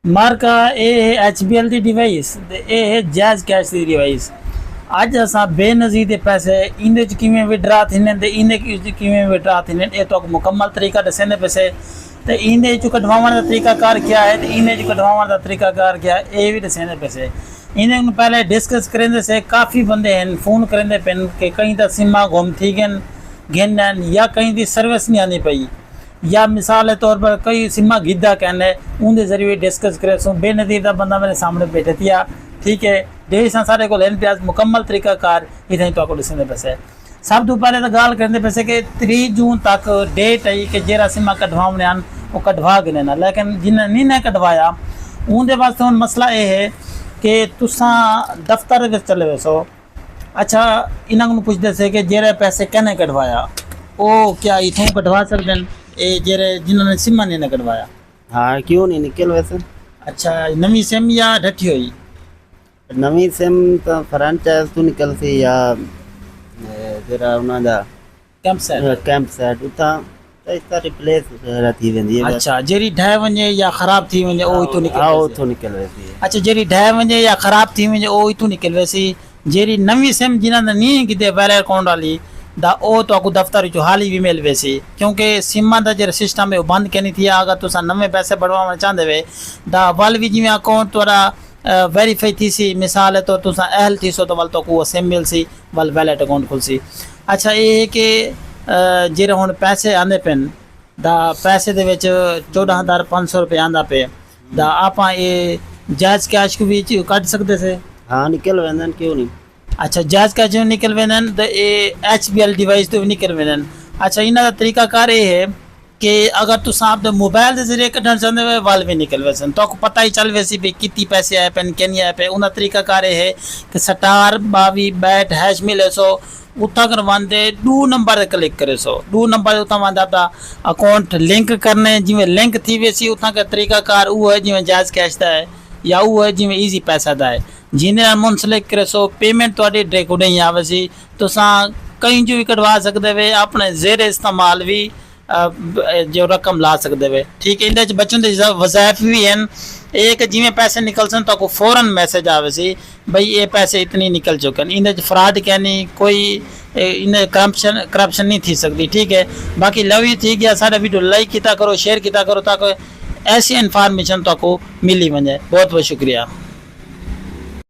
मार्का ए HBL दी device ते ए है jazz cash दी device. अज असां बेनज़ीर दे पैसे इंदे च किवें विड्रा थिने ते इंदे च किवें विड्रा थिने ए तो मुकम्मल तरीका दसेंदे पैसे ते इंदे च कढवाने दा तरीकाकार क्या है ते इंदे च कढवाने दा तरीकाकार क्या है ए भी दसेंदे पैसे। इंदे पहले डिस्कस करेंदे से काफ़ी बंदे हैं फोन करेंदे पेन कि कहीं दा सिमा गुम थी गन या कहीं दी सर्विस नहीं आनी पई या मिसाल के तौर पर कई सिमा गिद्दा कहने उनके जरिए डिस्कस करे सो बेनज़ीर का बंदा मेरे सामने बैठे थिया। ठीक है डेढ़ सारे को लेन प्याज मुकम्मल तरीकाकार इतना ही तो दसेंदे पैसे। सब तो पहले तो गाल करते पैसे कि 3 जून तक डेट आई कि जरा सिमा कढवाने वो कढवा गए ना, लेकिन जिन्हें नहीं कढवाया उनके वास्ते हम मसला ये है कि तुसा दफ्तर चले वैसो। अच्छा इन्होंने पुछते से कि जेरे पैसे कहने कढवाया वो क्या इतों कढवा सकते हैं ए जेरे जिन्होंने सिमा ने कढवाया? हाँ क्यों नहीं निकल वैसे। अच्छा नवी सिम या ढठी हुई? नवी सिम तो फ्रेंचाइज तो निकल सी या जरा उन्हां दा कैंप सेट उता इतना रिप्लेस थी वेंदी है। अच्छा जेरी ढह वने या खराब थी वने ओ तो निकल आओ तो निकल वैसी। अच्छा जेरी ढह वने या खराब थी वने ओ तो निकल वैसी। जेरी नवी सिम जिन्हां दा नहीं किते वैले अकाउंट वाली दा ओ तो आपको दफ्तर जो हाल ही भी मिल वैसी, क्योंकि सिमा का जो सिस्टम है वो बंद करनी थी। अगर तुसा नवे पैसे बढ़वाना चाहते वे दा वल भी जिमें अकाउंट तुरा वेरीफाई थी सी, मिसाल है तो तुसा अहल थी सो तो वल तो को सिम मिल सी वल वैलेट अकाउंट खुल सी। अच्छा ये है कि जेरे हुण पैसे आंदे पेन दा पैसे दे विच 14,500 रुपये आंदा पे दा आपां ये जायज़ कैश को भी कट सकते से? हाँ निकल वेंदन क्यों नहीं। अच्छा जायज़ कैश जो निकल वेंदन तो ये HBL डिवाइस तो भी निकल वेंदन। अच्छा इन्हां दा तरीकाकार ये है कि अगर तुसां आपदे मोबाइल के जरिए कढण चाहते हो वाल भी निकल वैसन तो आपको पता ही चल वैसी भी कितनी पैसे आए पेन कैन आए पे। उनका तरीकाकार ये है कि *22 मिले सो उतना करवाते 2 नंबर पर क्लिक करे सो 2 नंबर उतना वंदा आपका अकाउंट लिंक करने जिमें लिंक थी वैसी उतना का तरीकाकार वो है जिमें जायज़ कैश दा है या वो है जिमें ईजी पैसा दा है। जिन्हें मुंसलिक करे सो पेमेंट थोड़ी डायरेक्ट नहीं आवे सी तुसां कहीं जो भी कढवा सकते वे अपने जेरे इस्तेमाल भी जो रकम ला सकते वे। ठीक है इंदे बच्चों के वज़ाइफ भी हैं एक जिमें पैसे निकल सन तो फौरन मैसेज आवे सी भाई ये पैसे इतनी निकल चुके हैं। इंदे फ्रॉड कहनी कोई इन्हें करप्शन नहीं थी सकती। ठीक है बाकी लव यू थी गया सारा वीडियो लाइक किया करो शेयर किया करो ताकि ऐसी इन्फॉर्मेशन तो मिली वजे। बहुत बहुत शुक्रिया।